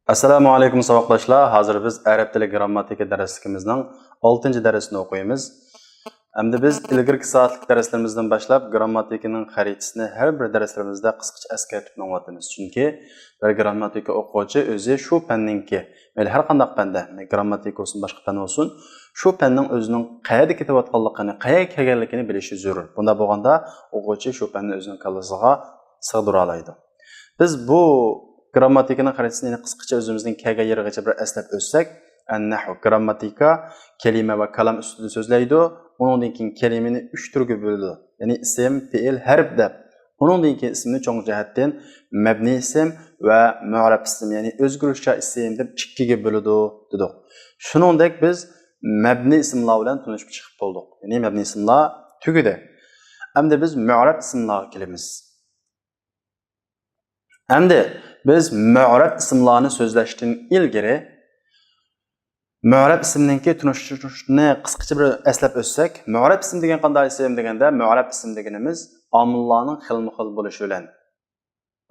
Assalomu alaykum saboqdoshlar. Hozir biz arab tili grammatika darsligimizning 6-darsini o'qiymiz. Endi biz ilgirki soatlik darslarimizdan boshlab grammatikaning xaritasini har bir darslarimizda qisqacha eskartib o'tamiz. Chunki bir grammatika o'quvchi o'zi shu fanninki, mayli har qanday fanda, grammatika bo'lsin, boshqa fan bo'lsin, shu fanning o'zining qayerda ketayotganligini, qayerga kelganligini bilishi zarur. Bunda bo'lganda o'quvchi shu fanni o'zining kallasiga sig'dira oladi. Biz bu grammatikaning xaritasini qisqacha o'zimizning kelgan yerigacha bir eslab o'tsak, an-nahv grammatika kelima va kalam ustida so'zlaydi. Undan keyin kelimani 3 turga bo'ladi. Ya'ni ism, fe'l, harf deb. Undan keyin ismni cho'ng jihatdan mabni ism va mu'rab ism, ya'ni o'zgaruvchi ism deb ikkiga bo'ladi dedik. Shuningdek biz mabni ismlar bilan tanishib chiqib bo'ldik. Ya'ni mabni ismlar tugidi. Endi biz mu'rab ismlarga kelamiz. Endi biz mu'rab ismlarni so'zlashdan ilgari mu'rab ismninki tunishni qisqacha bir eslab o'tsak, mu'rab ism degan qanday ism deganda, mu'rab ism deganimiz omillarning xilma-xil bo'lishi bilan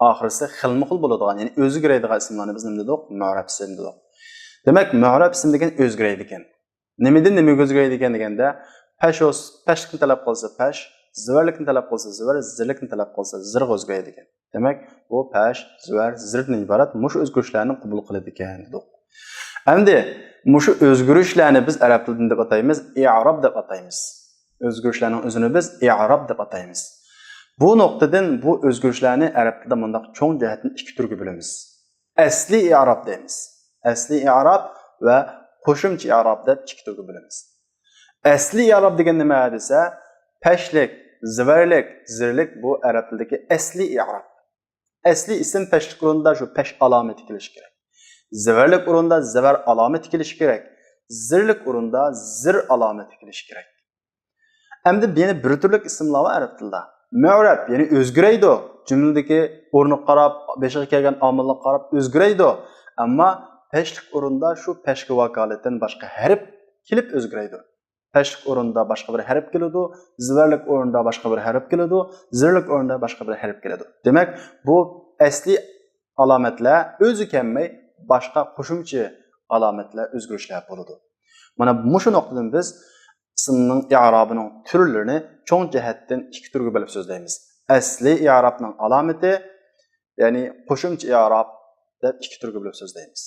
oxirisi xilma-xil bo'ladigan, ya'ni o'zgaradigan ismlarni biz nima dedik? Mu'rab ism dedik. Demak, mu'rab ism degan o'zgaradi ekan. Nimadan nimaga o'zgaradi ekan deganda, pashlikni talab qilsa pash, zivarlikni talab qilsa zivar, zirlikni talab qilsa zirg o'zgaradi ekan. Demak, bu pash, zivar, zirdan iborat mush o'zgarishlarni qabul qiladi ekan dedik. Endi mushu o'zgarishlarni biz arab tilida deb ataymiz, i'rob deb ataymiz. O'zgarishlarning o'zini biz i'rob deb ataymiz. Bu nuqtadan bu o'zgarishlarni arab tilida bundaq cho'ng jihatdan ikki turga bo'lamiz. Asli i'rob deymiz. Asli i'rob va qo'shimcha i'rob deb ikki turga bo'lamiz. Asli i'rob degan nima desa, pashlik, zivarlik, zirlik bu arab tilidagi asli i'rob. Asli ism pashlik o'rnida shu pash alomati kelishi kerak. Zivarlik o'rnida zivar alomati kelishi kerak. Zirlik o'rnida zir alomati kelishi kerak. Endi yana bir turli ismlar bor arab tilida. Mu'rab, ya'ni o'zgaraydi. Jumladagi o'rniga qarab, beshiga kelgan omilga qarab o'zgaraydi. Ammo pashlik o'rnida shu pashga vakolatdan boshqa harf kelib o'zgaraydi. Pashlik o'rnida boshqa bir harf keladi, zivarlik o'rnida boshqa bir harf keladi, zirlik o'rnida boshqa bir harf keladi. Demak, bu asli alomatlar o'zi kelmay boshqa qo'shimcha alomatlar o'zgarishlar bo'ladi. Mana shu nuqtadan biz ismning i'robining turlarini cho'ng jihatdan ikki turga bo'lib so'zlaymiz. Asli i'robning alomati, ya'ni qo'shimcha i'rob deb ikki turga bo'lib so'zlaymiz.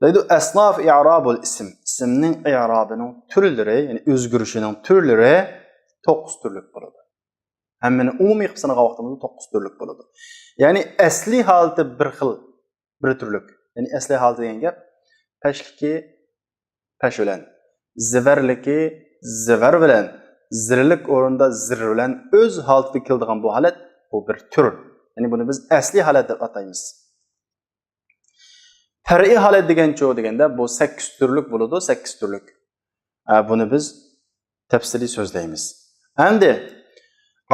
Deydi asnaf i'robul ism. Ismning i'robining turlari, ya'ni o'zgarishining turlari 9 turlik bo'ladi. Hammani umumiy qismiga vaqtimizda 9 turlik bo'ladi. Ya'ni asli holati bir xil, bir turlik. Ya'ni asli holati degan gap pashliki pash bilan, zivarliki zivar bilan, zirlik o'rinda zir bilan o'z holatida keladigan bu holat bu bir tur. Ya'ni buni biz asli holat deb ataymiz. Far'iy holat degancha deganda bu 8 turlik bo'ladi, 8 turlik. Buni biz tafsiliy so'zlaymiz. Endi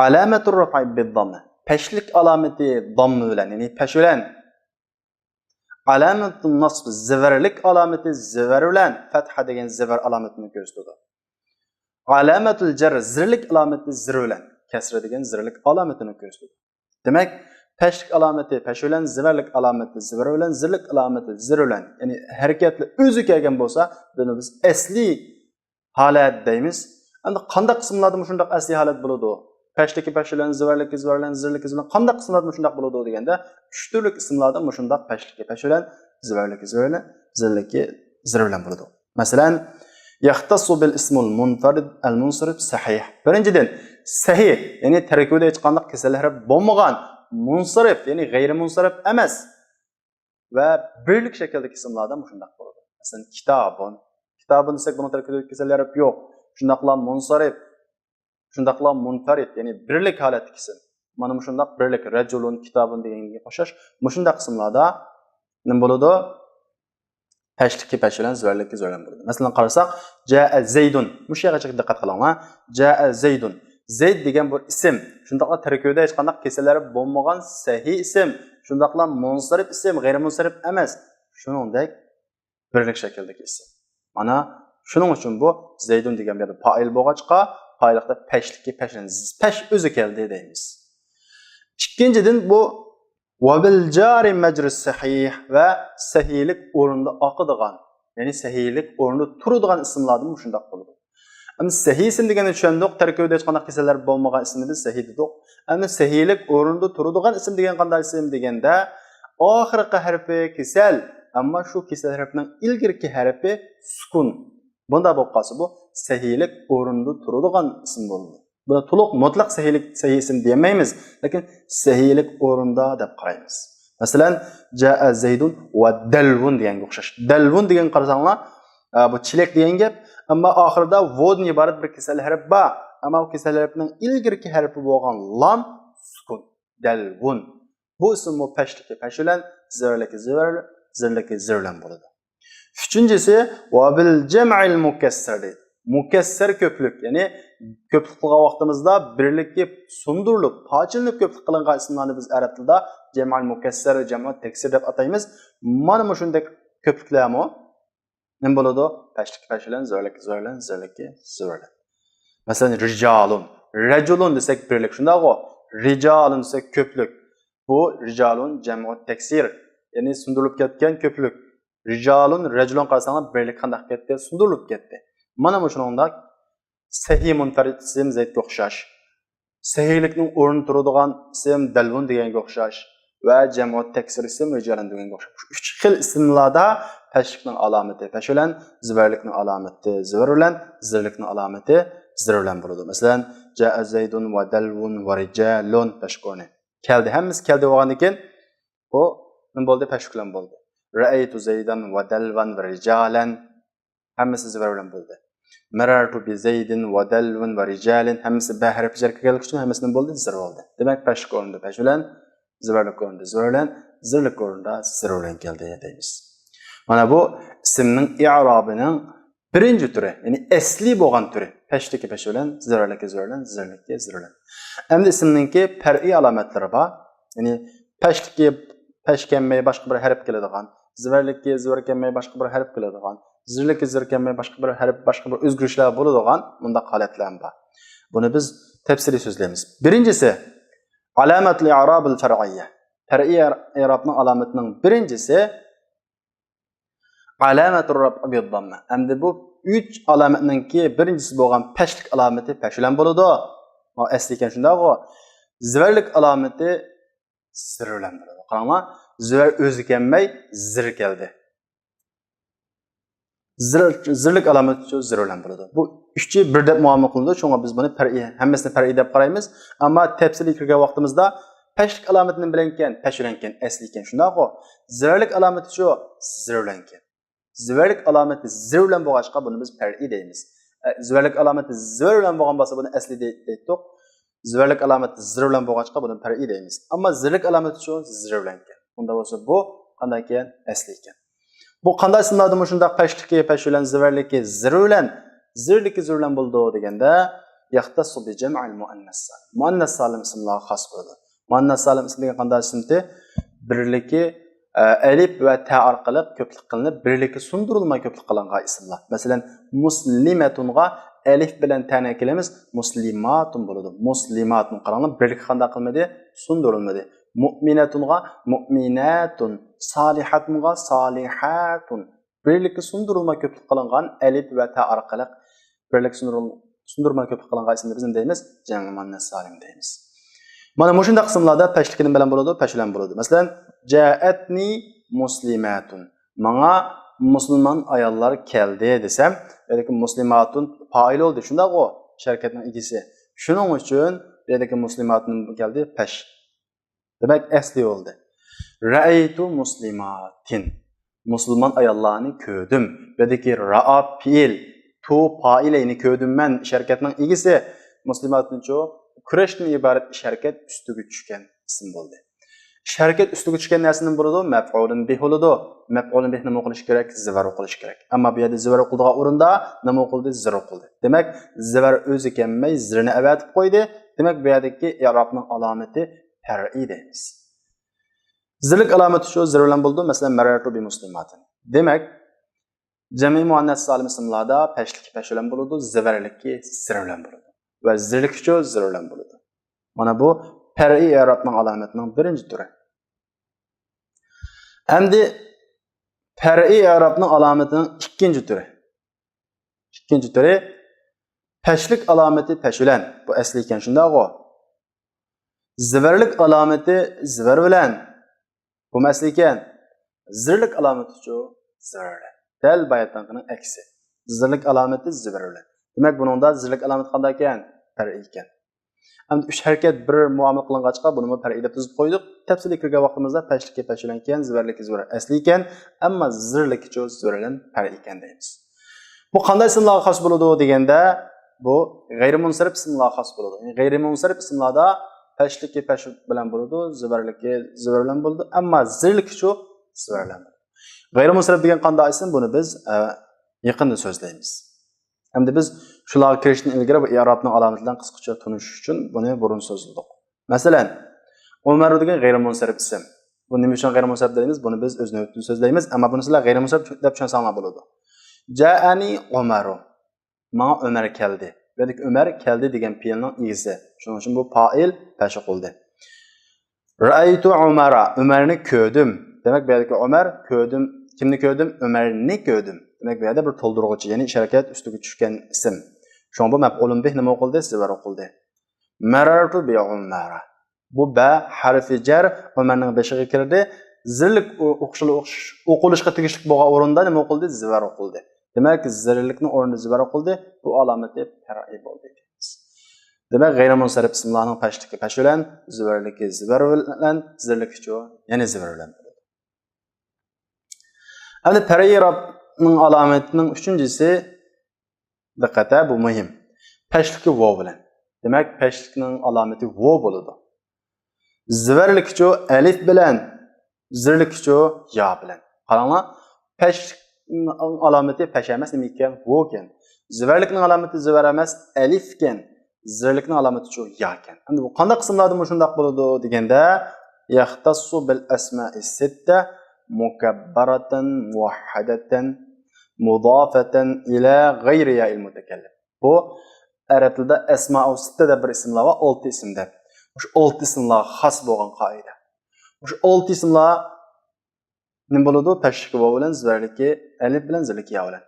alamatur raf'i bid-damma. Pashlik alomati damma bilan, ya'ni pash bilan. Alamatun nasb zivarlik alomati zivar bilan, fatha degan zivar alomatini ko'rsatadi. Alamatul jar zirlik alomati zir bilan, kasra degan zirlik alomatini ko'rsatadi. Demak, pashlik alomati pash bilan, zivarlik alomati zivar bilan, zirlik alomati zir bilan, ya'ni harakatli o'zi kelgan bo'lsa, buni biz asli holat deymiz. Endi qanday qismlarda shunday asli holat bo'ladi? Pashliki pash bilan, zivarliki zivar bilan, zirliki zir bilan qanday qismlarda shunday bo'ladi deganda, 3 turli qismlarda shunday pashliki pash bilan, zivarliki zivar bilan, zirliki zir bilan bo'ladi. Masalan, yaxtassu bil ismul munfarid al munsarif sahih. Birinchidan sahih, ya'ni tarkibida hech qanday kasallar bo'lmagan, munsarif, ya'ni g'ayri munsarif emas va birlik shakldagi ismlardan shunday bo'ladi. Masalan, kitobun desak buni tarkibida kasallar yo'q. Shundaqla munsarif, shundaqla munfarid, ya'ni birlik holatdagi ism. Mana shundaq birlik rajulun kitobun deganga qo'shash, shundaq qismlarda nima bo'ladi? Pashliki pash bilan, zivarliki zivar bilan bo'ladi. Masalan, qarasak, jaa zaydun. Mush yerga diqqat qiling. Jaa zaydun. Zayd degan bu ism. Shundaqla tarkibida hech qanday kasallari bo'lmagan sahih ism. Shundaqla munsarif ism, g'ayri munsarif emas. Shuningdek birlik shakldagi ism. Mana shuning uchun bu zaydun degan yerda fa'il bo'lg'achqa, fa'illikda pashliki pash o'zi keldi deymiz. Ikkinchidan bu Ve bil cari mecris sahih ve sahihlik orunda akıdıgan, yani sahihlik orunda turadigan isimlardan şundaq bo'ladi. Ama sahih isim degani tushundik, tarkibida hech qanday kasallar bo'lmagan ismni biz sahih dedik. Ama sahihlik orunda turadigan isim degan qanday isim deganda oxirgi harfi kasal, ammo shu kasal harfining ilgirki harfi sukun. Bunda bo'lib qolsa bu sahihlik orunda turadigan ism bo'ladi. Buna to'liq mutlaq sahih isim demaymiz, lekin sahihlik o'rinda deb qaraymiz. Masalan, jaa zaydun va dalvun deganga o'xshash. Dalvun degan qarasanglar, bu chilek degan gap, ammo oxirida voddan iborat bir kasal harf bor. Ammo bu kasal harfning ilgirki harfi bo'lgan lam sukun. Dalvun. Bu ism bu pashliki pashulan, zirliki zirliki zirlan bo'ladi. Üçüncüsü va bil jam'il mukassar deydi. Mukassar köplük, yani köplük qilgan vaqtimizda birlikka sundurilib, pochilinib köplük qilingan ismlarni biz arab tilida jam'al mukassar, jam'at taksir deb ataymiz. Mana bu shunday köplüklarmi? Nima bo'ladi? Pashlik pashilan, zo'rlik zo'rlan, zirliki zo'rlan. Masalan, rijalun, rajulun desak birlik, shundaqo. Rijalun desak köplük. Bu rijalun jam'at taksir, yani sundurilib ketgan köplük. Rijalun, rajulun qarasanglar birlik qanday ketdi? Sundurilib ketdi. Mana bu shuningda sahih munfarid ism zaydga o'xshash, sahihlikning o'rni turadigan ism dalvun deganga o'xshash va jamoat taksir ism rijalan deganga o'xshash. Uch xil ismlarda pashlikning alomati pash bilan, zibarlikning alomati zibr bilan, zirlikning alomati zir bilan bo'ladi. Masalan, jaa zaydun va dalvun va rijalun pashqoni. Keldi, hammasi keldi bo'lgandan keyin bu nima bo'ldi? Pashlik bilan bo'ldi. Ra'aytu zaydan va dalvan va rijalan hammasi zibr bilan bo'ldi. Marartu bi zaydin va dalvin va rijalin hammasi ba harfi jarga kelgan uchun hammasidan bo'ldi zir bo'ldi. Demak pashlik o'rnida pash bilan, zibarlik o'rnida zir bilan, zirlik o'rnida zir bilan keldi deymiz. Mana bu ismning i'robining birinchi turi, ya'ni asli bo'lgan turi. Pashliki pash bilan, zirliki zir bilan, zirlikka zir bilan. Endi ismningki far'iy alomatlari bor. Ya'ni pashliki pash kelmay boshqa bir harf keladigan, zibarlikka zir kelmay boshqa bir harf keladigan, zirlikka zir kelmay boshqa bir harf, boshqa bir o'zgarishlar bo'ladigan bunda holatlar bor. Buni biz tafsiliy so'zlaymiz. Birinchisi alamatul i'robil far'iyya. Far'iy i'robning alomatining birinchisi alamatur raf'i bid-damma. Endi bu 3 alomatningki birinchisi bo'lgan pashlik alomati pash bilan bo'ladi. Bu asli ekan shundaqo. Zibarlik alomati zir bilan bo'ladi. Qaranglar, zibar o'zi kelmay zir keldi. Zirlik alomati shu zir bilan bo'ladi. Bu uchchi bir deb muomala qilindi. Shunga biz buni far'iy, hammasini far'iy deb qaraymiz. Ammo tafsiliy kirgan vaqtimizda pashlik alomatining bilan ekan, pash bilan ekan, asli ekan shundaqo. Zirlik alomati shu zir bilan ekan. Zibarlik alomati zir bilan bo'lg'achqa buni biz far'iy deymiz. Zibarlik alomati zir bilan bo'lgan bo'lsa buni asli deydik. Zibarlik alomati zir bilan bo'lg'achqa buni far'iy deymiz. Ammo zirlik alomati shu zir bilan ekan. Unda bo'lsa bu qanday ekan? Asli ekan. Bu qanday ismlardan shunday pashliki pash bilan, zibarliki zir bilan, zirliki zir bilan bo'ldi deganda yaxtasu bi jam'il muannas salim. Muannas salim ismlar xos bo'ladi. Muannas salim ismi degan qanday ismdi? Birliki alif va ta orqali ko'plik qilinib, birligi sundirilmay ko'plik qilingan ismlar. Masalan, muslimatunga alif bilan ta'ni kelamiz, muslimatun bo'ladi. Muslimatun qaranglar, birlik qanday qilmadi? Sundirilmadi. Mu'minatunga mu'minatun, salihatunga salihatun. Birligi sundirilmay ko'plik qilingan alif va ta orqali birlik sundirmay ko'plik qilingan ismni biz nima deymiz? Jami muannas salim deymiz. Mana bu shunday qismlarda pashlik bilan bo'ladi, pash bilan bo'ladi. Masalan, ja'atni muslimatun. Menga musulmon ayollar keldi desam, yoki muslimatun fa'il oldu. Shundaqo, sharkatning egisi. Shuning uchun yoki muslimatun keldi pash. Demak, asli oldu. Ra'aytu muslimatin. Musulmon ayollarni ko'rdim. Yoki ra'a fi'il, tu fa'ilini ko'rdim men, sharkatning egisi. Muslimatun-chu kurashdan iborat sharkat ustiga tushgan ism bo'ldi. Sharkat ustiga tushgan narsaning bo'ladi, maf'ulun bih bo'ladi. Maf'ulun bih nima qilish kerak? Zivar o'qilish kerak. Ammo bu yerda zivar o'qildigan o'rinda nima o'qildi? Zir o'qildi. Demak, zivar o'zi kelmay zirni avatib qo'ydi. Demak, bu yerdagi i'robning alomati far'iy deymiz. Zirlik alomati shu zir bilan bo'ldi. Masalan, marartu bi muslimatin. Demak, jami muannas salim ismlarda pashlik pash bilan bo'ladi, zivarlikki zir bilan bo'ladi. Va zirlik shu zir bilan bo'ladi. Mana bu far'iy i'robning alomatining birinchi turi. Endi far'i i'robning alomatining ikkinchi turi. İkinci türü peşlik alameti peşülen. Bu esliyken şundaq o. Ziverlik alameti ziver bilen. Bu mesliyken. Zirlik alameti şu ziver bilen. Del bayatdankının eksi. Zirlik alameti ziver bilen. Demek bunun da zirlik alameti qanday ekan? Far'i ekan. Endi üç hareket bir muamele qilingachqa buni far'i deb tuzib qo'ydik. Tafsilga kirgan vaqtimizda peşlikka peşülen ekan, ziverlik ziver esliyken, ammo zirlik şu ziver bilen far'i ekan deymiz. Bu qanday ismlarga xos bo'ladi deganda, bu g'ayrimunsarif ismlarga xos bo'ladi. Yani g'ayrimunsarif ismlarda pashlikka pash bilan bo'ladi, zibarlikka zibar bilan bo'ladi, ammo zirlik shu zibar bilan. G'ayrimunsarif degan qanday ism? Buni biz yaqinda so'zlaymiz. Endi biz shularga kirishdan ilgari bu i'robning alomatlarini qisqacha tushunish uchun buni burun so'zladik. Masalan, Umar degan g'ayrimunsarif ism. Bu nima uchun g'ayrimunsarif deymiz? Buni biz o'z navbatida so'zlaymiz, ammo buni sizlar g'ayrimunsarif deb tushunsangiz bo'ladi. Ja'ani Umaru. Mana Ömer keldi. Dedik Ömer keldi degan fe'lning egisi. Shuning uchun bu fa'il pashi qildi. Ra'aytu Umara. Ömerni ko'rdim. Demak bu yerda Ömer ko'rdim. Kimni ko'rdim? Ömerni ko'rdim. Demak bu yerda bir to'ldiruvchi, ya'ni harakat ustiga tushgan ism. Shuning bu maf'ulun bih nima qildi? Zibar qildi. Marartu bi Umara. Bu ba harfi jar Ömerning beshiga kirdi. Zirlik o'qilishga tegishli bo'lgan o'rinda nima qildi? Zibar qildi. Demak, zirlikni o'rnida zibar qildi. Bu alomat deb far'i bo'ldi deymiz. Demak, g'ayrimunsarif ismlarning pashlikka pash bilan, zibarlikka zibar bilan, zirlik chu yana zibar bilan. Endi far'i i'robning alomatining uchinchisi diqqatda bu muhim. Pashlikka vav bilan. Demak, pashlikning alomati vav bo'ladi. Zibarlik chu alif bilan, zirlik chu ya bilan. Qaranglar, pashlik alameti peş emas nima ekan? Vo ekan. Ziverlikning alameti ziver emas, alif ekan. Zirlikning alameti shu ya ekan. Endi bu qanday qismlarda shundaq bo'ladi deganda, yaxtassu bil asma'i sitta mukabbaratan muwahhadatan mudafatan ila ghayri ya'il mutakallim. Bu arab tilida asma'u sitta deb bir ismlar va 6 ismda. Shu 6 ismlar xos bo'lgan qoida. Shu 6 ismlar nima bo'ladi? Pashlik vav bilan zibarlikka, alif bilan zirlikka ya bilan.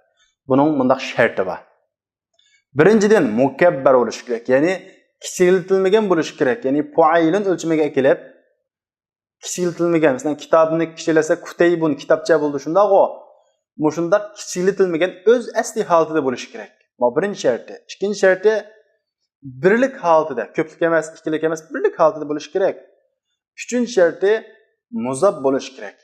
Buning bundaq sharti bor. Birinchidan mukabbar bo'lish kerak, ya'ni kichiltilmagan bo'lish kerak, ya'ni fuailin o'lchamiga kelib kichiltilmagan. Masalan, kitobni kichilasa kutaybun kitobcha bo'ldi shundaq-ku. Mushundaq kichiltilmagan o'z asli holatida bo'lish kerak. Bu birinchi sharti. Ikkinchi sharti birlik holatida, ko'plik emas, ikkilik emas, birlik holatida bo'lish kerak. Uchinchi sharti muzab bo'lish kerak.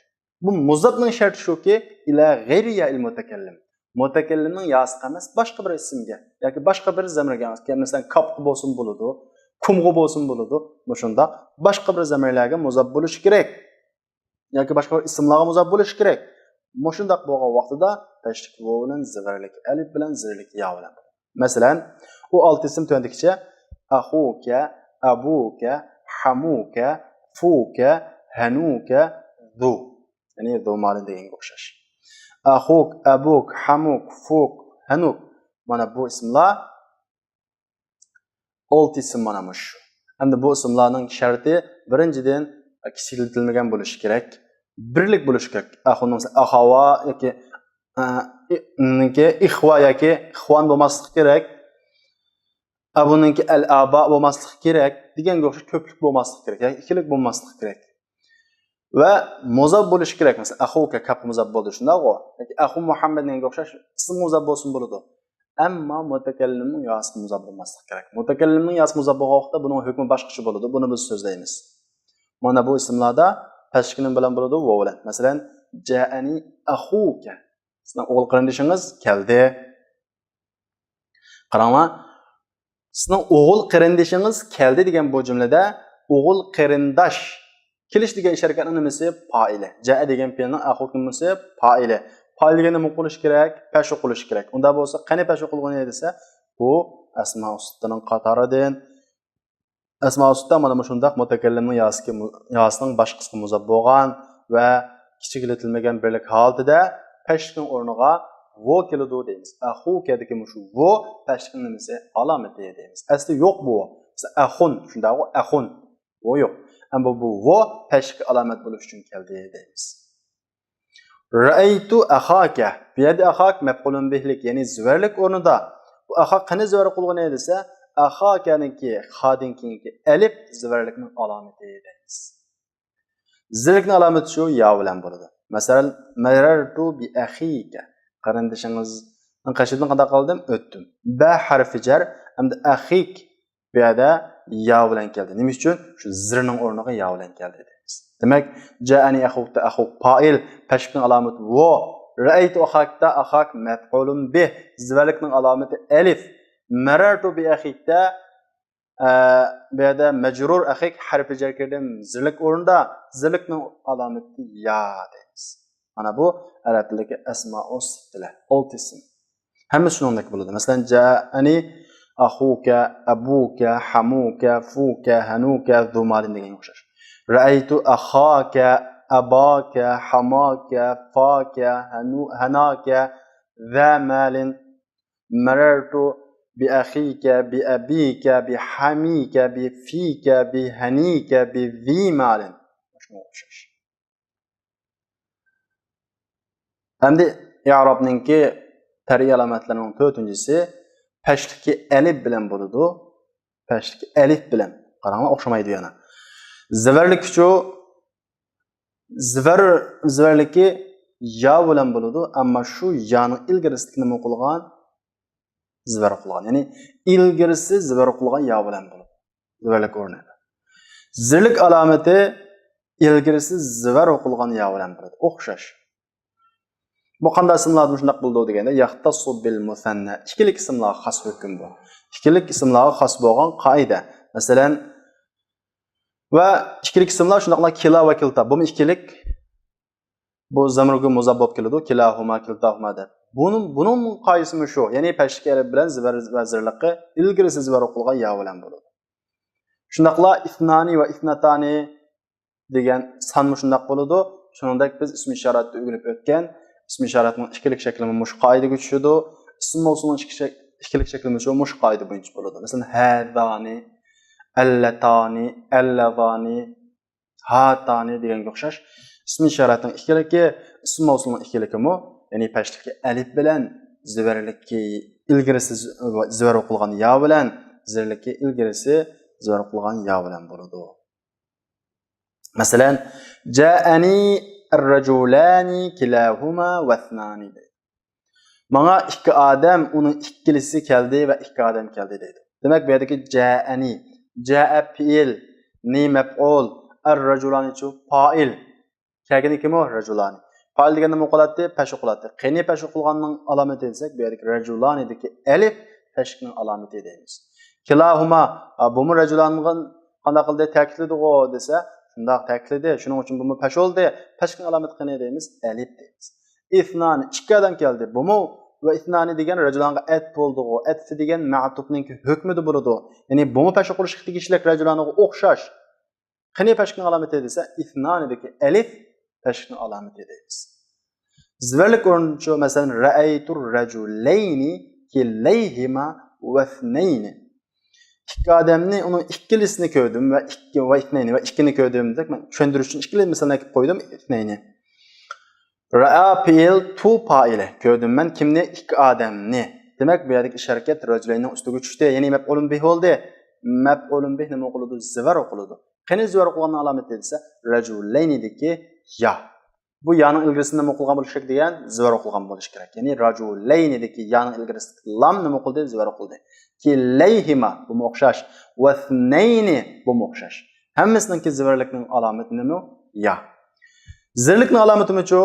Bu muzabning sharti shuki, ila g'ayri ya'il mutakallim. Mutakallimning yasi emas, boshqa bir ismga yoki boshqa bir zamirga, masalan, qopqi bo'lsin bo'ladi, kumg'i bo'lsin bo'ladi. Shunda boshqa bir zamirlarga muzab bo'lish kerak. Yoki boshqa bir ismlarga muzab bo'lish kerak. Shundaq bo'lgan vaqtida tashlik vav bilan zibarlik, alif bilan zirlik ya bilan. Masalan, u 6 ism tuandikicha ahuka, abuka, hamuka, fuka, hanuka, du. Yani do'malin deganga o'xshash. Ahuk, abuk, hamuk, fuk, hanuk. Mana bu ismlar 6 ism mana shu. Endi bu ismlarning sharti birinchidan kichiltilmagan bo'lishi kerak, birlik bo'lishi kerak. Ahun ahava yoki ihva yoki ixvan bo'lmasligi kerak. Abuningki al-aba bo'lmasligi kerak. Deganga o'xshash ko'plik bo'lmasligi kerak, yoki ikkilik bo'lmasligi kerak. Va muzab bo'lish kerak. Masalan, ahuka kap muzab bo'ldi shunda-ku. Yoki ahu Muhammadga o'xshash ism muzab bo'lsin bo'ladi. Ammo mutakallimning yosi muzab bo'lmasligi kerak. Mutakallimning yosi muzab bo'lgan vaqtda buning hukmi boshqacha bo'ladi. Buni biz so'zlaymiz. Mana bu ismlarda tashkilin bilan bo'ladi vav bilan. Masalan, ja'ani ahuka. Sizning o'g'il qarindoshingiz keldi. Qaranglar. Sizning o'g'il qarindoshingiz keldi degan bu jumlada o'g'il qarindosh kelish degan ish harakatning nimasi? Fa'ili. Ja'a degan fe'lning axir nimasi? Fa'ili. Fa'ilga nima qilish kerak? Pash qilish kerak. Unda bo'lsa, qani pash qilgani desa, bu asma ustining qatoridan. Asma ustida mana shundaq mutakallimning yosining bosh qismi muzab bo'lgan va kichikletilmagan birlik holatida pashning o'rniga vo keladi deymiz. Ahuka degan shu vo pashning nimasi? Alomati deymiz. Asli yo'q bu. Ahun shundaq u ahun. O yo'q. Ammo bu vo pashga alomat bo'lish uchun keldi deymiz. Ra'aytu akhaka. Bu yerda akhak maf'ulun bihlik, ya'ni ziverlik o'rnida. Bu akhak qani ziver qilgan desa, akhakaniki xadinkinki alif ziverlikning alomati deymiz. Ziverlikning alomati shu ya bilan bo'ladi. Masalan, marartu bi akhika. Qarindishingizning qashidan qanday qildim? O'tdim. Ba harfi jar, hamda akhik bu yerda ya bilan keldi. Nima uchun? Shu zirning o'rniga ya bilan keldi deymiz. Demak, ja'ani akhukta akhuk fa'il, pashqning alomati va, ra'aytu akhakta akhak maf'ulun bih, ziverlikning alomati alif. Marartu bi akhikta bu yerda majrur akhik harfi jar kirdim. Zirlik o'rnida zirlikning alomati ya deymiz. Mana bu arab tilidagi asmaus sittilar, 6 ism. Hammasi shuningdek bo'ladi. Masalan, ja'ani akhuka, abuka, hamuka, fuka, hanuka, zumalin degan o'xshash. Ra'aytu akhaka, abaka, hamaka, faka, hanaka, zamalin. Marartu bi akhika, bi abika, bi hamika, bi fika, bi hanika, bi zimalin. Shunga o'xshash. Endi i'robninki tarbiya alomatlarining 4-inchisi pashtiki alif bilan bo'ladi. Pashtiki alif bilan. Qaranglar, o'xshamaydi yana. Ziverlik shu ziverliki ya bilan bo'ladi, ammo shu yaning ilgirisi nima qilgan? Ziver qilgan. Ya'ni ilgirisi ziver qilgan ya bilan bo'ladi. Ziverlik o'rnida. Zirlik alomati ilgirisi ziver qilgan ya bilan bo'ladi. O'xshash. Bu qanday ismlarga shunday bo'ldi deganda, yahtassu bil musanna. Ikkilik ismlarga xos hukm bu. Ikkilik ismlarga xos bo'lgan qoida. Masalan, va ikkilik ismlar shunday kila va kilta. Bu ikkilik bu zamirga muzab bo'lib keladi. Kilahuma, kiltahuma deb. Bunun qoidasi shu. Ya'ni pashki alif bilan ziver va zirliqi ilgirisi ziver qilgan ya bilan bo'ladi. Shundaqla ithnani va ithnatani degan son shunday bo'ladi. Shuningdek biz ism ishoratni o'rganib o'tgan. İsm işaretinin ikkilik şeklimi muş qoidaga tushadi. Ism mavsulining ikkilik şeklimi shu muş qoida bo'yicha bo'ladi. Masalan, hadani, allatani, alladani, hatani deganga o'xshash. Ism ishoratning ikkiligi, ism mavsulining ikkiligimi, ya'ni pashtiki alif bilan ziverlikki ilgirisi ziver o'qilgan ya bilan zirlikki ilgirisi ziver o'qilgan ya bilan bo'ladi. Masalan, ja'ani ar-rajulani kilahuma wa ithnani. Mana ikki odam, uning ikkilisi keldi va ikki odam keldi deydi. Demak, bu yerdagi ja'ani, ja'a fi'il, ni maf'ul, ar-rajulani chu fa'il. Kelgani kim o? Rajulani. Fa'il deganda nima qiladi? Pash qiladi. Qani pash qilganning alomati desak, bu yerdagi rajulanidagi alif pashning alomati deymiz. Kilahuma, bu rajulanning qanday qildi ta'kidladi-ku desa, shunda ta'kidladi. Shuning uchun bu pash oldi. Pashning alomati qani deymiz? Alif deymiz. Ithnani, ikki odam keldi. Bu va ithnani degan rajulanga at bo'ldi-ku. At degan ma'tufning hukmida bo'ladi. Ya'ni bu pash qilish tegishlik rajulanga o'xshash. Qani pashning alomati desa, ithnanidagi alif pashning alomati deymiz. Ziverlik o'rnicha masalan ra'aytur rajulayni kilayhima va ithnayni. İkki odamni, uning ikkilisini ko'rdim va ithnayni va ikkini ko'rdim deb men tushuntirish uchun ikkili misolni kelib qo'ydim ithnayni. Ra'a fi'il tu fa'ile. Ko'rdim men kimni? Ikki odamni. Demak, bu yerdagi harakat rajulayning ustiga tushdi. Ya'ni maf'ulun bih bo'ldi. Maf'ulun bih nima qiladi? Ziver o'qiladi. Qani ziver o'qilgan alomati desa, rajulaynidagi ya. Bu yaning ilgirisida nima qilgan bo'lishi kerak degan, ziver o'qilgan bo'lishi kerak. Ya'ni rajulaynidagi yaning ilgirisida lam nima qildi? Ziver o'qildi. Kilayhima bu o'xshash va ithnayni bu o'xshash. Hammasining ziverlikning alomati nima? Ya. Zirlikning alomati nima?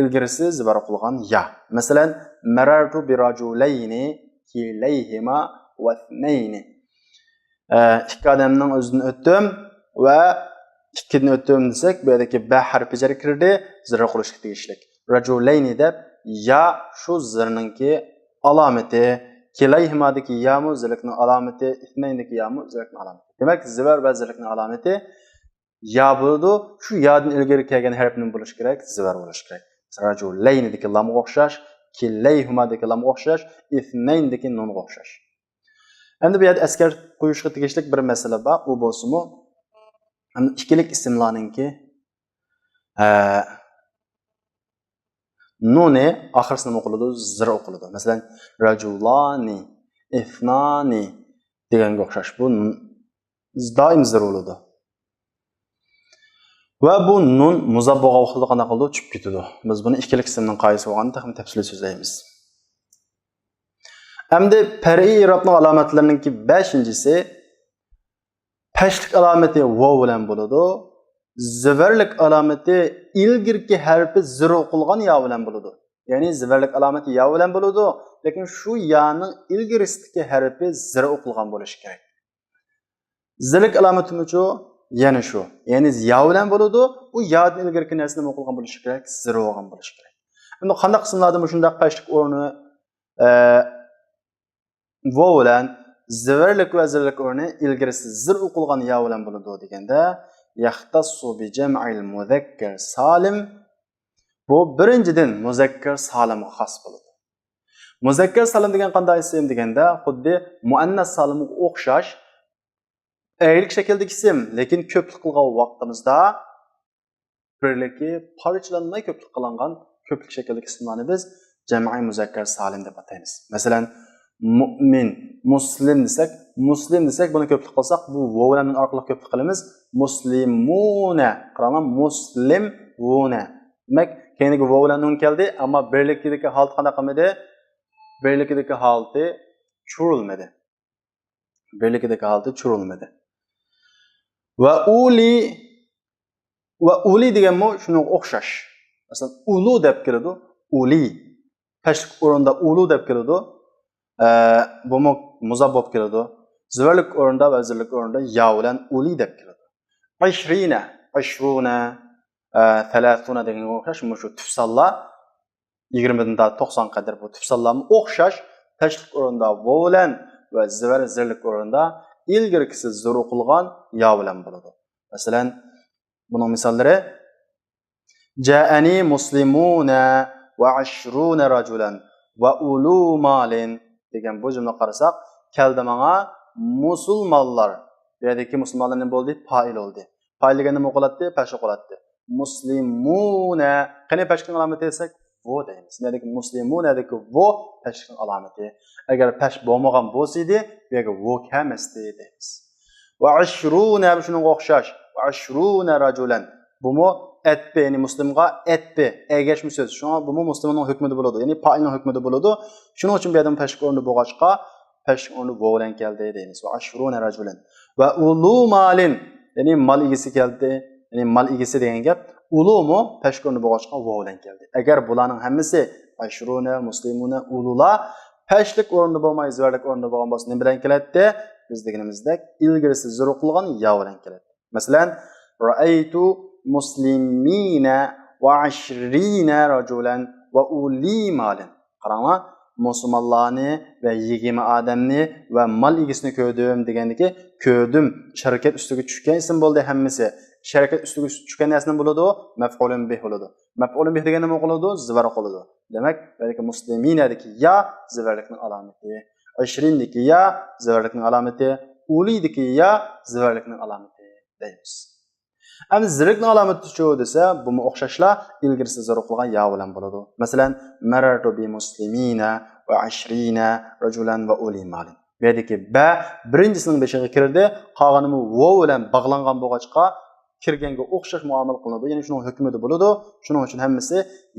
İlgirisi ziver o'qilgan ya. Masalan, marartu bi rajulayni kilayhima va ithnayni. İkki odamning o'zini o'tdim va ikkini o'tdim desak, bu yerdagi ba harfi jar kirdi, zir qo'yishga tegishlik. Rajulayni deb ya shu zirninki alomati, kilayhimadagi ya mu zirlikning alomati, ithnayndagi ya mu zirlikning alomati. Demak, ziver va zirlikning alomati ya bo'ladi. Shu yadan ilgari kelgan harfning bo'lishi kerak, ziver bo'lishi kerak. Rajulaynidagi lam o'xshash, kilayhimadagi lam o'xshash, ithnayndagi nun o'xshash. Endi bu yerda askar qo'yishga tegishlik bir masala bor. U bo'lsa-mu, ikkilik ismlarningki nuni oxirsini nima o'qiladi? Zir o'qiladi. Masalan, rajulani, ifnani deganga o'xshash. Bu doim zir bo'ladi. Va bu nun muzab bo'lgan vaqtida qanday qildi? Tushib ketadi. Biz buni ikkilik ismning qoidasi bo'lganda ham tafsili so'zlaymiz. Endi far'iy i'robning alomatlarining 5-inchisi pashlik alomati vav bilan bo'ladi. Zivarlik alomati ilgirki harfi zir o'qilgan ya bilan bo'ladi. Ya'ni zivarlik alomati ya bilan bo'ladi, lekin shu yaning ilgirisidagi harfi zir o'qilgan bo'lishi kerak. Zirlik alomati necha? Yana shu. Ya'ni ya bilan bo'ladi, u yadan ilgirki narsa nima o'qilgan bo'lishi kerak? Zir o'qilgan bo'lishi kerak. Endi qanday qismlarda shunday pashlik o'rni vav bilan zivarlik va zirlik o'rni ilgirisi zir o'qilgan ya bilan bo'ladi deganda yaxtassu bi jam'il muzakkar salim, bu birinchidan muzakkar salimga xos bo'ladi. Muzakkar salim degan qanday ism deganda xuddi muannas salimga o'xshash aylik shakldagi ism, lekin ko'plik qilgan vaqtimizda birligi parchalanmay ko'plik qilingan ko'plik shakldagi ismlarni biz jam'i muzakkar salim deb ataymiz. Masalan, mu'min, muslim desak buni ko'plik qilsak bu vav bilan orqali ko'plik qilamiz. Muslimuna, qarang, muslimuna. Demak, keyingi vav bilan nun keldi, ammo birlikdagi holat qanday qilmadi? Birlikdagi holati churilmadi. Va uli deganmi shunga o'xshash. Masalan, ulu deb keladi, uli. Pashlik o'rinda ulu deb keladi. Bu muzab bo'lib keladi. Zivarlik o'rinda va zirlik o'rinda ya bilan uli deb keladi. 20, 30 deganga o'xshash shu tufsallar 20 dan 90 qadar bu tufsallarga o'xshash pashlik o'rinda vav bilan va zirlik o'rinda ilgirkisi zir o'qilgan ya bilan bo'ladi. Masalan, buning misollari ja'ani muslimuna va 20 rajulan va ulu malin degan bu jumla qarasak, keldi menga musulmonlar. Bu yerdagi musulmonlar nima bo'ldi? Fa'il bo'ldi. Fa'il degan nima qiladi? Pash qiladi. Muslimuna. Qani pashning alomati desak, vo deymiz. Nedagi muslimuna deki vo pashning alomati. Agar pash bo'lmagan bo'lsa edi, bu yerga vo kelmasdi deymiz. Va 20 shunga o'xshash. Va 20 rajulan. Bumi etbi, ya'ni muslimga etbi, egashmi so'z. Shunga bu muslimonning hukmida bo'ladi, ya'ni fa'ilning hukmida bo'ladi. Shuning uchun bu yerda pashlik o'rni bo'lg'achqa, pashlik o'rni vav bilan keldi deymiz. Va 20 rajulan. Va ulu malin, ya'ni mal egisi keldi. Ya'ni mal egisi degan gap ulumu pashlik o'rni bo'lg'achqa vav bilan keldi. Agar bularning hammasi 20 muslimuna ulula pashlik o'rni bo'lmay, zivarlik o'rni bo'lgan bo'lsa, nima bilan keladi? Biz deganimizdek ilgirisi zir o'qilgan ya bilan keladi. Masalan, ra'aytu muslimina va 20 rajulan va uli malin. Qaranglar, musulmonlarni va 20 odamni va mal egisini ko'rdim degandiki, ko'rdim sharakat ustiga tushgan ism bo'ldi hammasi. Sharakat ustiga tushgan narsa nima bo'ladi? Maf'ulun bih bo'ladi. Maf'ulun bih degan nima bo'ladi? Zivar bo'ladi. Demak, balki musliminadagi ya zivarlikning alomati, 20 dagi ya zivarlikning alomati, uli dagi ya zivarlikning alomati deymiz. Endi zirlikning alomati shu desa, bu o'xshashlar ilgirisi zir o'qilgan ya bilan bo'ladi. Masalan, marartu bi muslimina va 20 rajulan va uli malin. Bu yerdagi ba birinchisining beshiga kirdi, qolgani vav bilan bog'langan bo'lg'achqa kirganga o'xshash muomala qilinadi. Ya'ni shuning hukmida bo'ladi. Shuning uchun hammasi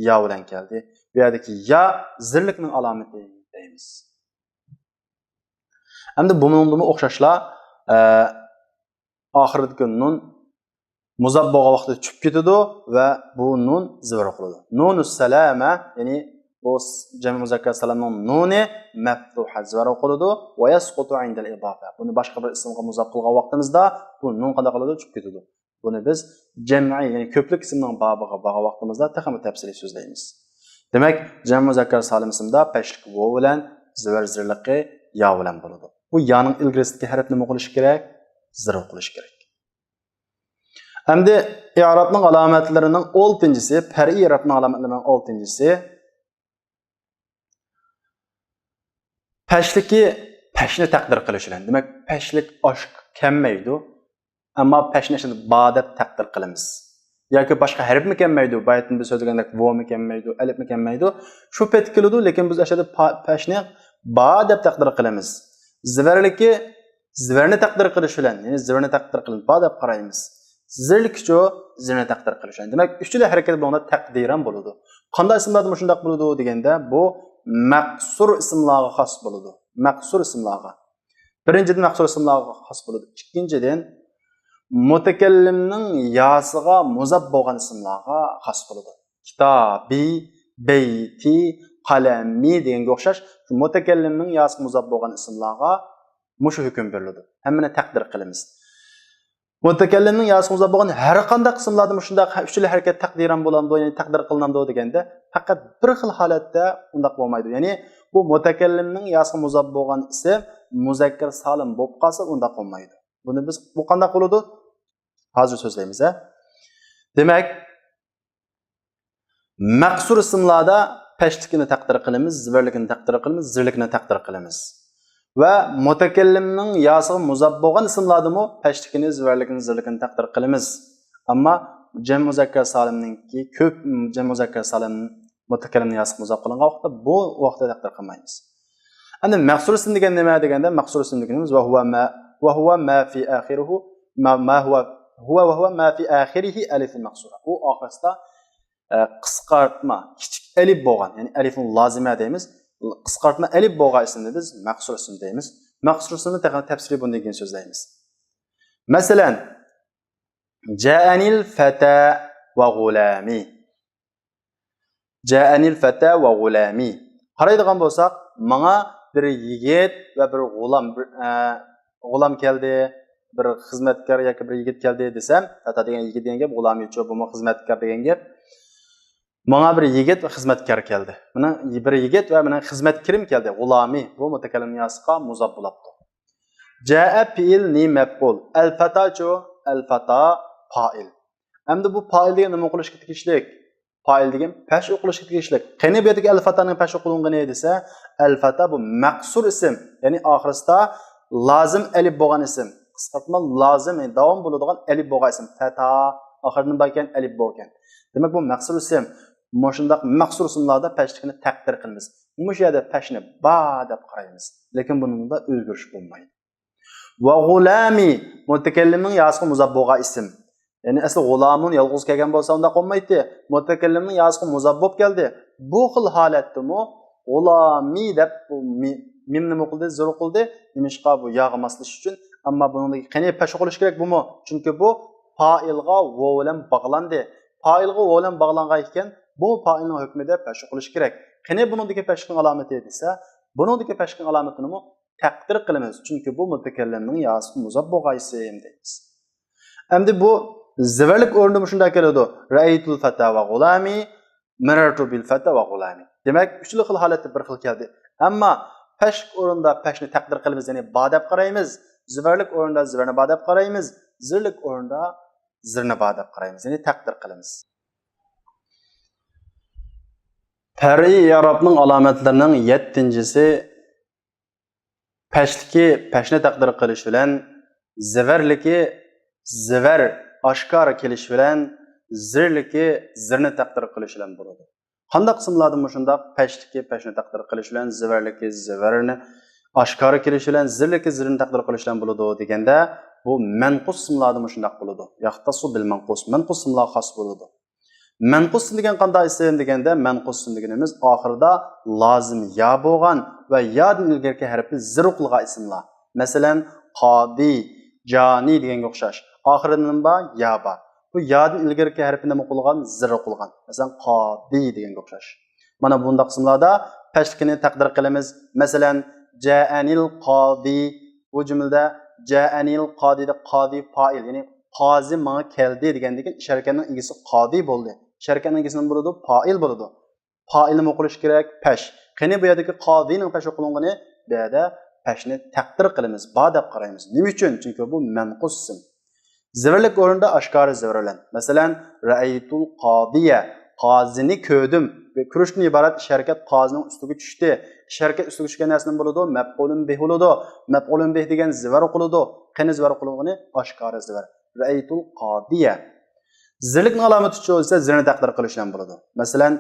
ya bilan keldi. Bu yerdagi ya zirlikning alomati deymiz. Endi buningga o'xshashlar oxiridagi nun muzab bo'lgan vaqtda tushib ketadi va bu nun zivr qiladi. Nunus salama, ya'ni bu jami muzakkar salamning nuni maftuha zivr qiladi va yasqutu 'inda al-idafa. Buni boshqa bir ismga muzab qilgan vaqtimizda bu nun qanday qiladi? Tushib ketadi. Buni biz jam'i, ya'ni ko'plik ismning babiga bo'lgan vaqtimizda taxmin tafsili so'zlaymiz. Demak, jami muzakkar salim ismda pashlik vav bilan zirligi ya bilan bo'ladi. Bu yaning ilgirisidagi harf nima qilish kerak? Zir qilish kerak. Endi i'robning alomatlarining 6-inchisi, far'iy i'robning alomatlarining 6-inchisi pashni taqdir qilish bilan. Demak, pashlik oshib kelmaydi, ammo pashni ba deb taqdir qilamiz. yoki boshqa harf mi kelmaydi, baytni biz so'zlagandek vo mi kelmaydi, alif mi kelmaydi. Shu pet keladi, lekin biz ashada pashni ba deb taqdir qilamiz. Zivarliki zivarni taqdir qilish bilan, ya'ni zivarni taqdir qilib ba deb qaraymiz. Zirlikcho zirni taqdir qilish. Demak, uchala harakat bilan taqdiran bo'ladi. Qanday ismlarda shunday bo'ladi deganda, bu maqsur ismlarga xos bo'ladi. Maqsur ismlarga. Birinchidan maqsur ismlarga xos bo'ladi. Ikkinchidan mutakallimning yasiga muzab bo'lgan ismlarga xos bo'ladi. Kitobi, beyti, qalami deganga o'xshash mutakallimning yasiga muzab bo'lgan ismlarga mushu hukm beriladi. Hammani taqdir qilamiz. Mutakallimning yasiga muzab bo'lgan har qanday qismlarda shunday uchala harakat taqdiran bo'ladi, ya'ni taqdir qilinadi deganda, faqat bir xil holatda undaq bo'lmaydi. Ya'ni bu mutakallimning yasiga muzab bo'lgan ism muzakkar salim bo'lib qolsa undaq bo'lmaydi. Buni biz bu qanday bo'ladi? Hozir so'zlaymiz. Demak, maqsur ismlarda pashtikini taqdir qilamiz, zibarlikni taqdir qilamiz, zirlikni taqdir qilamiz. Va mutakallimning yasiga muzab bo'lgan ismlardami pashtikini, zibarlikni, zirlikni taqdir qilamiz. Ammo jam muzakkar salimninki ko'p jam muzakkar salim mutakallimning yasiga muzab qilingan vaqtda bu vaqtda taqdir qilmaymiz. Endi maqsur ism degan nima deganda, maqsur ism deganimiz va huwa ma fi akhirihi ma huwa ma fi akhirihi alif maqsura. Bu oxirida qisqartma, kichik alif bo'lgan, ya'ni alifun lozima deymiz. Qisqartma alif bo'lgan ismni biz maqsur ism deymiz. Maqsur ismni tafsiri bundan keyin so'zlaymiz. Masalan, ja'anil fata va g'ulami. Ja'anil fata va g'ulami. Qaraydigan bo'lsak, menga bir yigit va bir g'ulam keldi, bir xizmatkor yoki bir yigit keldi desam, fata degan yigit degan gap, g'ulam yo'q, bu xizmatkor degan gap. Menga bir yigit va xizmatkor keldi. Mana bir yigit va meni xizmatkirim keldi. G'ulami bu mutakallim yasiga muzab bo'libdi. Ja'a fi'il ni maf'ul. Al-fata cho al-fata fa'il. Endi bu fa'il degan nima qilishga tegishlik? Fa'il degan pash o'qilishga tegishlik. Qani bu yerdagi al-fataning pash o'qilingani desa, al-fata bu maqsur ism, ya'ni oxirisida lozim alif bo'lgan ism. Qisqartma lozim, davom bo'ladigan alif bo'lgan ism. Fata oxiridan bo'lgan alif bo'lgan. Demak bu maqsur ism. Moshundaq maqsur ismlarda pashlikni taqdir qilamiz. Mush yerda pashni ba deb qaraymiz. Lekin buningda o'zgarish bo'lmaydi. Va g'ulami mutakallimning yasiga muzab bo'lgan ism. Ya'ni asli g'ulamun yolg'iz kelgan bo'lsa unda qolmaydi. Mutakallimning yasiga muzab bo'lib keldi. Bu xil holatdami g'ulami deb mimni muqildi, zur qildi. Nimishqa bu yog'i maslish uchun, ammo buningdagi qanday pash qilish kerak bumi? Chunki bu fa'ilga va bilan bog'landi. Fa'ilga va bilan bog'langan ekan, bu fa'ilning hukmida pash qilish kerak. Qani buningdagi pashning alomati desa, buningdagi pashning alomatini taqdir qilamiz. Chunki bu mutakallimning yasiga muzab bo'lgan ism deymiz. Endi bu zivarlik o'rnida shunday keladi. Ra'aytul fata va g'ulami, marartu bil fata va g'ulami. Demak, uchli xil holatda bir xil keldi. Ammo pash o'rnida pashni taqdir qilamiz, ya'ni ba deb qaraymiz. Zivarlik o'rnida zivarni ba deb qaraymiz. Zirlik o'rnida zirni ba deb qaraymiz, ya'ni taqdir qilamiz. Far'iy i'robning alomatlarining 7-si pashni taqdir qilish bilan zivarligi zivar oshkor kelish bilan zirligi zirni taqdir qilish bilan bo'ladi. Qanday qismlarda shunday pashni taqdir qilish bilan zivarligi zivarni oshkor kelish bilan zirligi zirni taqdir qilish bilan bo'ladi deganda, bu manqus ismlarda shunday bo'ladi. Yaxtasu bil manqus. Manqus ismlar xos bo'ladi. Manqus degan qanday ism deganda, manqus deganimiz oxirida lozim ya bo'lgan va yadan ilgarki harfi zir qilgan ismlar. Masalan, qodi, jani deganga o'xshash. Oxiridan ba ya ba. Bu yadan ilgarki harfi nima qilgan? Zir qilgan. Masalan, qodi deganga o'xshash. Mana bunday qismlarda pashlikni taqdir qilamiz. Masalan, ja'anil qodi. Bu jumlada ja'anil qodida qodi fa'il, ya'ni qozi menga keldi degandagi sharkanning egasi qodi bo'ldi. Sharkanning egasi nima bo'ladi? Fa'il bo'ladi. Fa'ilni nima qilish kerak? Pash. Qani bu yerdagi qodining pash o'qilingani, bu yerda pashni taqdir qilamiz, ba deb qaraymiz. Nima uchun? Chunki bu manqus ism. Zivarlik o'rnida oshkora zivarlan. Masalan, ra'aytul qodiya. Qozini ko'rdim. Ko'rishdan iborat harakat qozining ustiga tushdi. Harakat ustiga tushgan narsa nima bo'ladi? Maf'ulun bih bo'ladi. Maf'ulun bih degan zivar o'qiladi. Qani zivar o'qilingani oshkora zivar. Ra'aytul qodiya. Zirlikning alomati bo'lsa zirni taqdir qilish bilan bo'ladi. Masalan,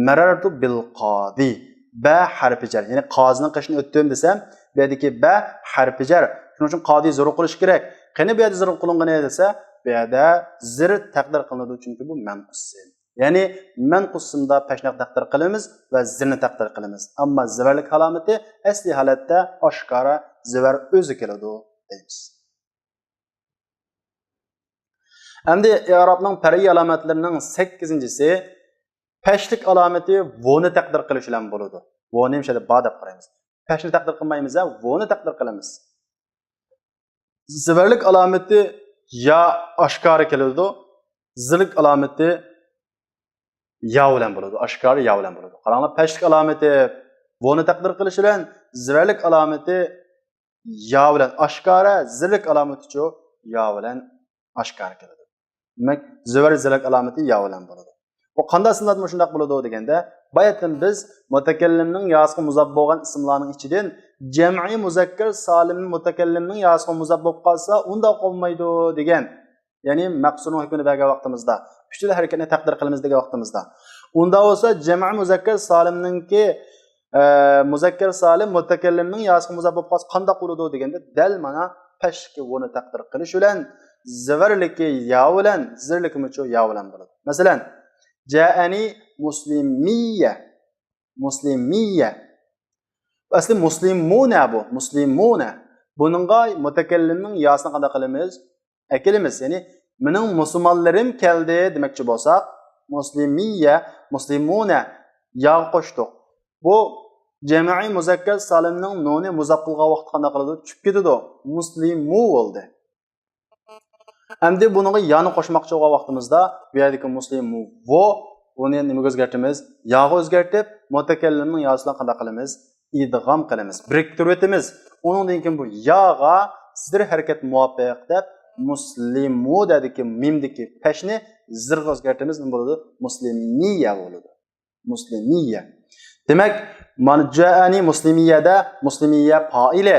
marartu bil qodi. Ba harfi jar. Ya'ni qozining qishini o'tdim desam, bu yerdagi ba harfi jar. Shuning uchun qodi zir qilish kerak. Qani bu yerda zir qilingan desa, bu yerda zir taqdir qilinadi chunki bu manqus. Ya'ni manqussimda pashnoq taqdir qilamiz va zirni taqdir qilamiz. Ammo zivarlik alomati asli holatda oshkora zivar o'zi keladi deymiz. Endi i'robning far'iy alomatlarining 8-si pashlik alomati voni taqdir qilish bilan bo'ladi. Voni hemshada ba deb qaraymiz. Pashni taqdir qilmaymiz, voni taqdir qilamiz. Zivarlik alomati ya oshkora keladi, zirlik alomati ya bilan bo'ladi. Oshkora ya bilan bo'ladi. Qaranglar, pashlik alomati voni taqdir qilish bilan, zivarlik alomati ya bilan oshkora, zirlik alomati ya bilan oshkora keladi. Demak, zirlik alomati ya bilan bo'ladi. Bu qanday sinatma shunday bo'ladi deganda, bayatdan biz mutakallimning yasiga muzab bo'lgan ismlarning ichidan jam'i muzakkar salim mutakallimning yasiga muzab bo'lib qolsa, unda qolmaydi degan. Ya'ni maqsurning hukmini bergan vaqtimizda, uchta harakatni taqdir qilamiz degan vaqtimizda. Unda bo'lsa jam'i muzakkar salimningki muzakkar salim mutakallimning yasiga muzab bo'lib qolsa, qanday bo'ladi deganda, dal mana pashki voni taqdir qilish bilan zivarliki ya bilan, zirliki ya bilan bo'ladi. Masalan, ja'ani muslimiyya. Muslimiyya. Asli muslimuna bu. Muslimuna. Buningga mutakallimning yasini qanday qilamiz? Akilimiz. Ya'ni mening musulmonlarim keldi demoqchi bo'lsak, muslimiyya, muslimuna ya qo'shdik. Bu jami'i muzakkar salimning nuni muzaf qilgan vaqt qanday qiladi? Tushib ketadi. Muslimu bo'ldi. Endi buningga yani qo'shmoqchi bo'lgan vaqtimizda bu yerdagi muslimu vo buni nimaga o'zgartimiz? Ya'ga o'zgartib, mutakallimning ya'sidan qanday qilamiz? Idg'am qilamiz. Biriktirib o'tamiz. Undan keyin bu ya'ga zir harakat muvofiq deb muslimu dediki mimdiki pashni zirga o'zgartimiz. Nima bo'ladi? Muslimiyya bo'ladi. Muslimiyya. Demak, manja'ani muslimiyada muslimiyya fa'ile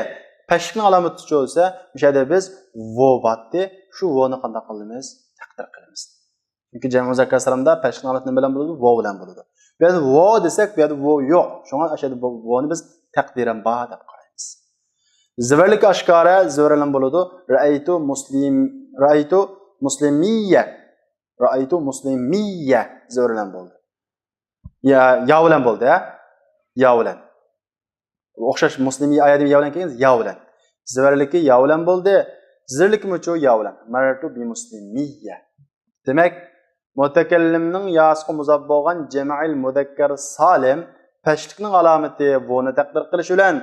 pashning alomati bo'lsa, o'sha yerda biz vo batdi. Shu voni qanday qilamiz? Taqdir qilamiz. Chunki jami muzakkar salamda pashning alomati nima bilan bo'ladi? Vo bilan bo'ladi. Bu yerda vo desak, bu yerda vo yo'q. Shunga o'sha yerda voni biz taqdiran ba deb qaraymiz. Zivarlik oshkora zivar bilan bo'ladi. Ra'aytu muslimiyya. Ra'aytu muslimiyya zivar bilan bo'ldi. Ya bilan bo'ldi, ha? Ya bilan. O'xshash muslimiyya oyati ya bilan kelgan, ya bilan. Zivarliki ya bilan bo'ldi. Zirlikmi cho ya bilan. Marartu bi muslimiyya. Demak, mutakallimning yasiga muzaf bo'lgan jam'il muzakkar salim pashlikning alomati voni taqdir qilish bilan,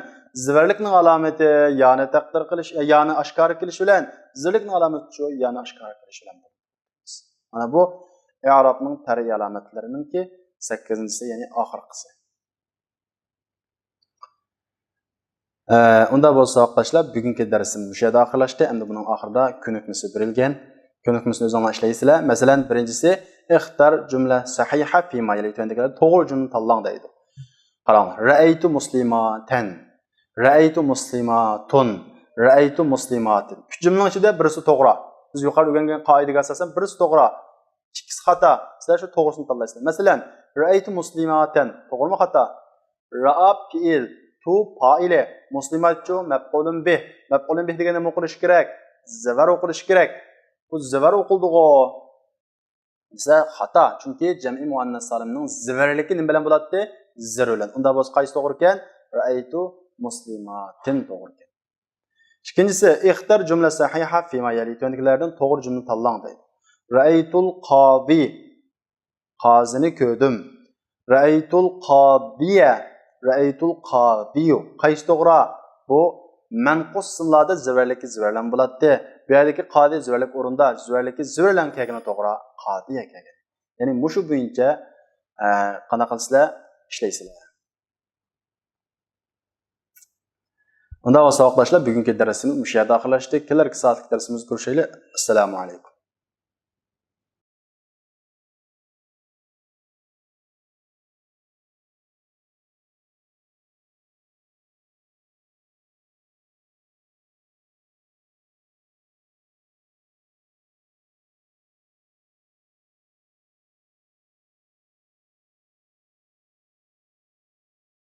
zivarlikning alomati yani taqdir qilish, yani oshkora qilish bilan, zirlikning alomati cho yani oshkora qilish bilan. Mana bu i'robning far'iy alomatlarininki 8-si, ya'ni oxirgisi. Unda bo'lsa vaqtlar bugungi darsimiz shu yerda oxirlashdi. Endi buning oxirida ko'nikmasi berilgan. Ko'nikmasini o'zingizlar ishlaysizlar. Masalan, birinchisi ixtar jumla sahiha fi ma yali. To'g'ri jumla tanlang deydi. Qarang. Ra'aytu muslimatan. Ra'aytu muslimatun. Ra'aytu muslimatin. Uch jumlaning ichida birisi to'g'ri. Biz yuqori o'rgangan qoidaga asosan birisi to'g'ri. Ikkisi xato. Sizlar shu to'g'risini tanlaysizlar. Masalan, ra'aytu muslimatan. To'g'rimi xato? Ra'a fi'il tu fa'ile, muslimatchu maf'ulun bih. Maf'ulun bih deganda nima o'qilish kerak? Zavar o'qilish kerak. Bu zavar o'qildi-ku. Esa xato, chunki jam'i muannas salimning zavarligi nima bilan bo'ladi? Zir bilan. Unda bo'lsa qaysi to'g'ri ekan? Ra'aytu muslimatin to'g'ri ekan. Ikkinchisi ixtar jumla sahiha fi ma yali. To'g'rilardan to'g'ri jumla tanlang deydi. Ra'aytul qadi. Qazini ko'rdim. Ra'aytul qadiya. Ra'aytul qadiyu. Qaysi to'g'ri? Bu manqus simlarda zivarligi zivarlan bo'ladi. Bu yerdagi qadi zivarlik o'rinda, zivarligi zivarlan kelgan to'g'ri qadiya kelgan. Ya'ni mushu bo'yicha qanaqa qilsizlar ishlaysizlar. Unda o'sha vaqtlar bugungi darsimiz mush yerda oxirlashdi. Kelarki soatlik darsimizni ko'rishaylik. Assalomu alaykum.